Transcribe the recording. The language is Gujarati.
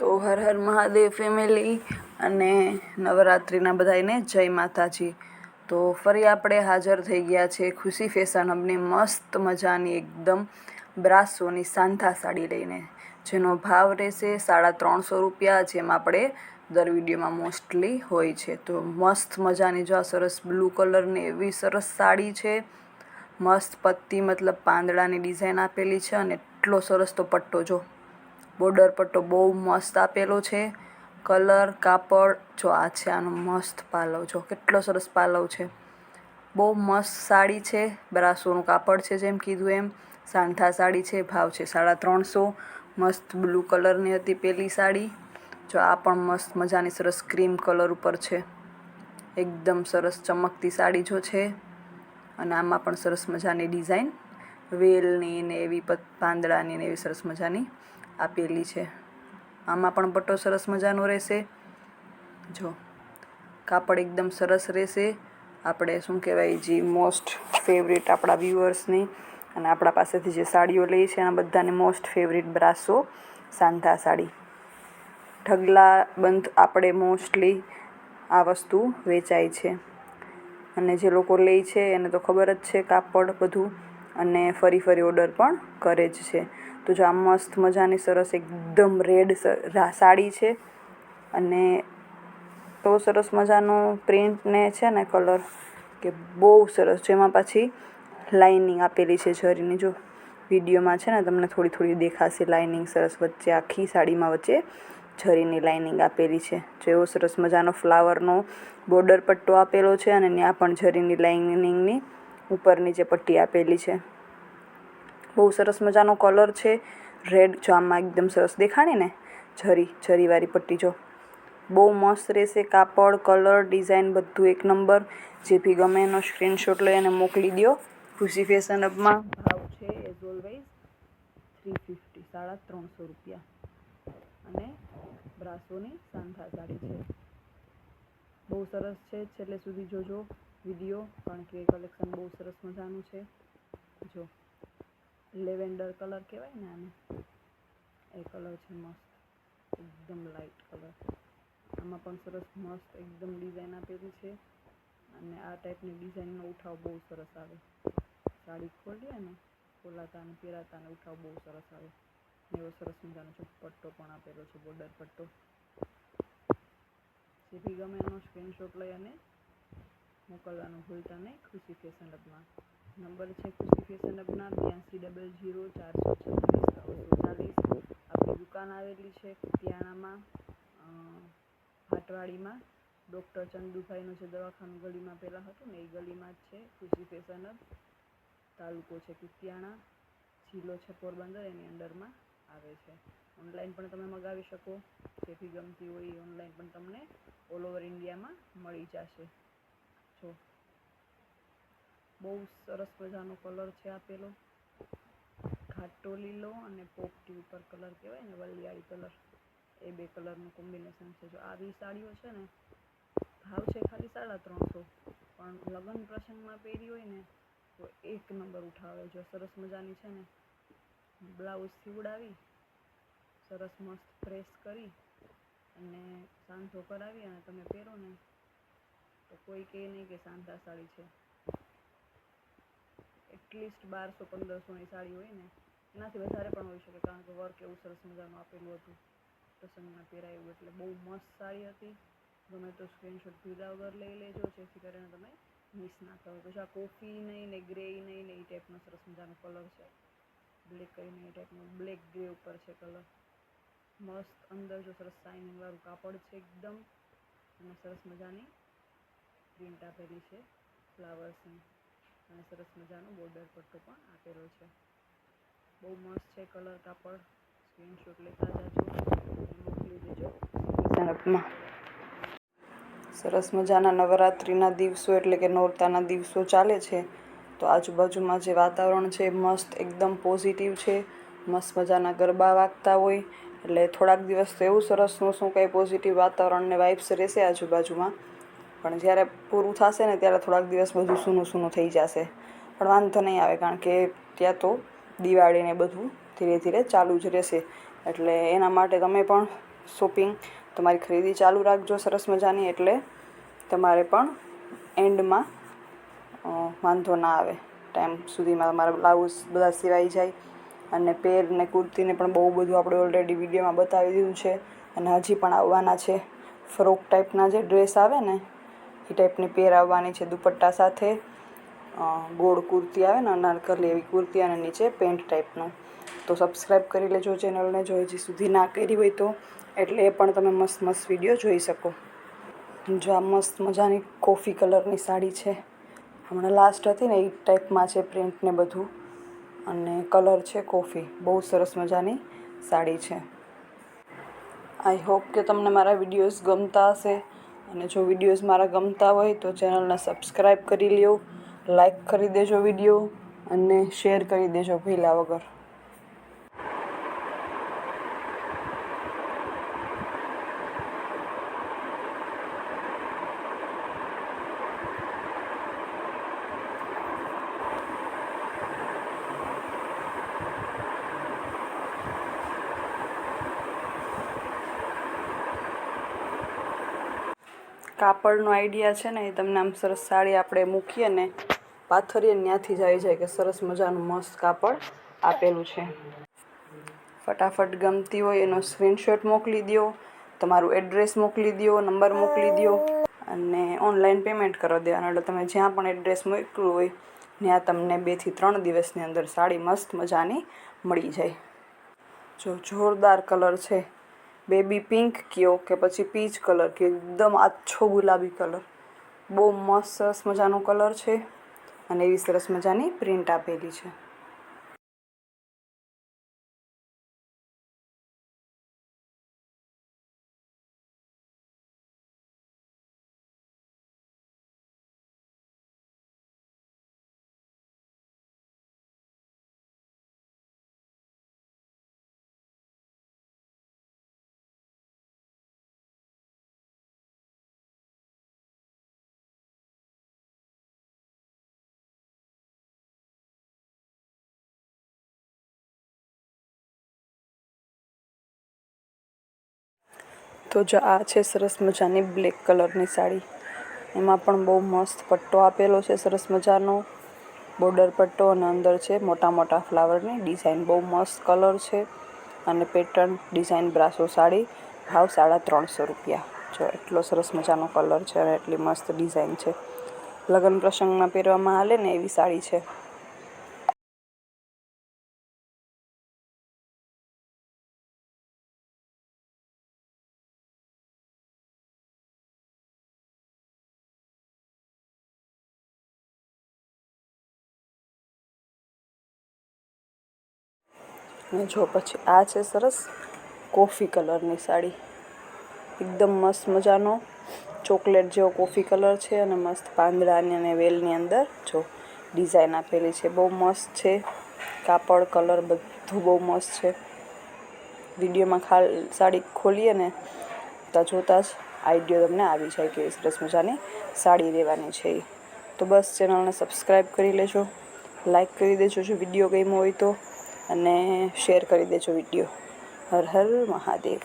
તો હર હર મહાદેવ ફેમિલી અને નવરાત્રિના બધાને જય માતાજી. તો ફરી આપણે હાજર થઈ ગયા છે ખુશી ફેશન હબની મસ્ત મજાની એકદમ બ્રાસોની સાંધા સાડી લઈને, જેનો ભાવ રહેશે 350 રૂપિયા, જેમ આપણે દર વિડીયોમાં મોસ્ટલી હોય છે. તો મસ્ત મજાની જો આ સરસ બ્લુ કલરની એવી સરસ સાડી છે. મસ્ત પત્તી મતલબ પાંદડાની ડિઝાઇન આપેલી છે અને એટલો સરસ તો પટ્ટો જો બોર્ડર પટ્ટો બહુ મસ્ત આપેલો છે. કલર કાપડ જો આ છે, આનો મસ્ત પાલવ જો કેટલો સરસ પાલવ છે. બહુ મસ્ત સાડી છે. બ્રાસોનું કાપડ છે, જેમ કીધું એમ સાંધા સાડી છે. ભાવ છે 350. મસ્ત બ્લુ કલરની હતી પેલી સાડી, જો આ પણ મસ્ત મજાની સરસ ક્રીમ કલર ઉપર છે. એકદમ સરસ ચમકતી સાડી જો છે અને આમાં પણ સરસ મજાની ડિઝાઇન વેલની ને એવી પાંદડાની ને એવી સરસ મજાની આપેલી છે. આમાં પણ પટ્ટો સરસ મજાનો રહેશે. જો કાપડ એકદમ સરસ રહેશે. આપણે શું કહેવાય, જે મોસ્ટ ફેવરિટ આપણા વ્યુઅર્સની અને આપણા પાસેથી જે સાડીઓ લઈ છે એના બધાને મોસ્ટ ફેવરિટ બ્રાસો સાંધા સાડી. ઢગલા બંધ આપણે મોસ્ટલી આ વસ્તુ વેચાય છે અને જે લોકો લે છે એને તો ખબર જ છે કાપડ બધું, અને ફરી ફરી ઓર્ડર પણ કરે જ છે. તો જો આ મસ્ત મજાની સરસ એકદમ રેડ સાડી છે અને તો સરસ મજાનો પ્રિન્ટને છે ને કલર કે બહુ સરસ, જેમાં પાછી લાઇનિંગ આપેલી છે જરીની. જો વિડીયોમાં છે ને તમને થોડી થોડી દેખાશે લાઇનિંગ સરસ વચ્ચે, આખી સાડીમાં વચ્ચે જરીની લાઇનિંગ આપેલી છે. જો એવો સરસ મજાનો ફ્લાવરનો બોર્ડર પટ્ટો આપેલો છે અને ત્યાં પણ જરીની લાઇનિંગની ઉપરની જે પટ્ટી આપેલી છે. બહુ સરસ મજાનો કલર છે રેડ. જો આમાં એકદમ સરસ દેખાણી ને જરીવાળી પટ્ટી જો બહુ મસ્ત રહેશે. કાપડ, કલર, ડિઝાઇન બધું એક નંબર. જે બી ગમે એનો સ્ક્રીનશોટ લઈ અને મોકલી દો ખુશી ફેશન હબમાં. ભાવ છે એઝ ઓલવેઝ 350, 350 રૂપિયા. અને બ્રાસોની સાંધા સાડી છે. બહુ સરસ છે. છેલ્લે સુધી જોજો વિડીયો, કારણ કે કલેક્શન બહુ સરસ મજાનું છે. જો લેવેન્ડર કલર કહેવાય ને આને, એ કલર છે મસ્ત, એકદમ લાઇટ કલર. આમાં પણ સરસ મસ્ત એકદમ ડિઝાઇન આપેલી છે અને આ ટાઈપની ડિઝાઇનનો ઉઠાવ બહુ સરસ આવે. સાડી ખોલીએ ને ખોલાતા અને પહેરાતા અને ઉઠાવ બહુ સરસ આવે. એવો સરસ મજાનો પટ્ટો પણ આપેલો છે, બોર્ડર પટ્ટો. જે બી ગમે એનો સ્ક્રીનશોટ લઈ અને મોકલવાનું ભૂલતા નહીં ખુશી ફેશન હબમાં. નંબર છે ખુશી ફેશન હબના 8200 436 340. આપણી દુકાન આવેલી છે કુતિયાણામાં, હાટવાડીમાં. ડૉક્ટર ચંદુભાઈનું જે દવાખાનું ગલીમાં પહેલાં હતું ને એ ગલીમાં જ છે ખુશી ફેશન હબ. તાલુકો છે કુતિયાણા, જિલ્લો છે પોરબંદર, એની અંડરમાં આવે છે. ઓનલાઈન પણ તમે મગાવી શકો. જે બી ગમતી હોય એ ઓનલાઈન પણ તમને ઓલ ઓવર ઇન્ડિયામાં મળી જશે. જો બહુ સરસ મજાનો કલર છે આપેલો, ઘાટો લીલો અને પોપટી ઉપર કલર કહેવાય ને, વલિયાળી કલર, એ બે કલરનું કોમ્બિનેશન છે. જો આવી સાડીઓ છે ને ભાવ છે ખાલી 350, પણ લગ્ન પ્રસંગમાં પહેરી હોય ને તો એક નંબર ઉઠાવે. જો સરસ મજાની છે ને બ્લાઉઝ સીવડાવી, સરસ મસ્ત પ્રેસ કરી અને સાંધો કરાવી અને તમે પહેરો ને તો કોઈ કહે નહીં કે સાંધા સાડી છે. એટલીસ્ટ 1200-1500ની સાડી હોય ને, એનાથી વધારે પણ હોઈ શકે, કારણ કે વર્ક એવું સરસ મજાનું આપેલું હતું. પ્રસંગમાં પહેરાયું એટલે બહુ મસ્ત સાડી હતી. ગમે તો સ્ક્રીનશોટ ભૂલ્યા વગર લઈ લેજો, જેથી કરીને તમે મિસ ના કરો. પછી આ કોફી નહીં ને ગ્રે નહીં ને એ ટાઈપનો સરસ મજાનો કલર છે. બ્લેક કરીને એ ટાઈપનો બ્લેક ગ્રે ઉપર છે કલર. મસ્ત અંદર જો સરસ શાઇનિંગવાળું કાપડ છે એકદમ, અને સરસ મજાની પ્રિન્ટ આપેલી છે ફ્લાવર્સની, અને સરસ મજાનો બોર્ડર પટ્ટો પણ આપેલો છે. બહુ મસ્ત છે કલર, કાપડ. સ્ક્રીનશોટ લેતા જાજો અને મોકલી દેજો ફેશન. સરસ મજાના નવરાત્રિના દિવસો એટલે કે નોરતાના દિવસો ચાલે છે, તો આજુબાજુમાં જે વાતાવરણ છે મસ્ત એકદમ પોઝિટિવ છે. મસ્ત મજાના ગરબા વાગતા હોય એટલે થોડાક દિવસ તો એવું સરસનું શું કંઈ પોઝિટિવ વાતાવરણ ને વાઇબ્સ રહેશે આજુબાજુમાં. પણ જ્યારે પૂરું થશે ને ત્યારે થોડાક દિવસ બધું સૂનું સૂનું થઈ જશે. પણ વાંધો નહીં આવે, કારણ કે ત્યાં તો દિવાળીને બધું ધીરે ધીરે ચાલુ જ રહેશે. એટલે એના માટે તમે પણ શોપિંગ, તમારી ખરીદી ચાલુ રાખજો સરસ મજાની, એટલે તમારે પણ એન્ડમાં વાંધો ના આવે, ટાઈમ સુધીમાં તમારા બ્લાઉઝ બધા સિવાઈ જાય. અને પેર ને કુર્તીને પણ બહુ બધું આપણે ઓલરેડી વિડીયોમાં બતાવી દીધું છે, અને હજી પણ આવવાના છે. ફ્રોક ટાઈપના જે ડ્રેસ આવે ને એ ટાઈપની પેર આવવાની છે દુપટ્ટા સાથે. ગોળ કુર્તી આવે ને અનારકલી એવી કુર્તી, અને નીચે પેન્ટ ટાઈપનું. તો સબસ્ક્રાઈબ કરી લેજો ચેનલને જો હજી સુધી ના કરી હોય તો, એટલે એ પણ તમે મસ્ત મસ્ત વિડીયો જોઈ શકો. જો આ મસ્ત મજાની કોફી કલરની સાડી છે, હમણાં લાસ્ટ હતી ને એ ટાઈપમાં છે પ્રિન્ટ ને બધું, અને કલર છે કોફી. બહુ સરસ મજાની સાડી છે. આઈ હોપ કે તમને મારા વિડીયોઝ ગમતા હશે, અને જો વિડીયોઝ મારા ગમતા હોય તો ચેનલને સબસ્ક્રાઈબ કરી લ્યો, લાઈક કરી દેજો વિડીયો, અને શેર કરી દેજો ભૂલ્યા વગર. કાપડનો આઈડિયા છે ને એ તમને આમ સરસ સાડી આપણે મૂકીએ ને પાથરીએ ને ત્યાંથી જ આવી જાય કે સરસ મજાનું મસ્ત કાપડ આપેલું છે. ફટાફટ ગમતી હોય એનો સ્ક્રીનશોટ મોકલી દો, તમારું એડ્રેસ મોકલી દો, નંબર મોકલી દો, અને ઓનલાઈન પેમેન્ટ કરી દેવાનું. એટલે તમે જ્યાં પણ એડ્રેસ મોકલ્યું હોય ત્યાં તમને 2 થી 3 દિવસની અંદર સાડી મસ્ત મજાની મળી જાય. જો જોરદાર કલર છે, બેબી પિંક કયો કે પછી પીચ કલર કે એકદમ આછો ગુલાબી કલર, બહુ મસ્ત સરસ મજાનો કલર છે, અને એવી સરસ મજાની પ્રિન્ટ આપેલી છે. તો જો આ છે સરસ મજાની બ્લેક કલરની સાડી, એમાં પણ બહુ મસ્ત પટ્ટો આપેલો છે સરસ મજાનો, બોર્ડર પટ્ટો, અને અંદર છે મોટા મોટા ફ્લાવરની ડિઝાઇન. બહુ મસ્ત કલર છે, અને પેટર્ન ડિઝાઇન બ્રાસો સાડી, ભાવ 350 રૂપિયા. જો એટલો સરસ મજાનો કલર છે અને એટલી મસ્ત ડિઝાઇન છે, લગ્ન પ્રસંગમાં પહેરવામાં આવે ને એવી સાડી છે. અને જો પછી આ છે સરસ કોફી કલરની સાડી, એકદમ મસ્ત મજાનો ચોકલેટ જેવો કોફી કલર છે, અને મસ્ત પાંદડાની અને વેલની અંદર જો ડિઝાઇન આપેલી છે. બહુ મસ્ત છે, કાપડ કલર બધું બહુ મસ્ત છે. વિડીયોમાં સાડી ખોલીએ ને ત્યાં જોતાં જ આઈડિયો તમને આવી જાય કે સરસ મજાની સાડી લેવાની છે એ. તો બસ ચેનલને સબસ્ક્રાઈબ કરી લેજો, લાઈક કરી દેજો જો વિડીયો ગમ્યો હોય તો, અને શેર કરી દેજો વિડીયો. હર હર મહાદેવ.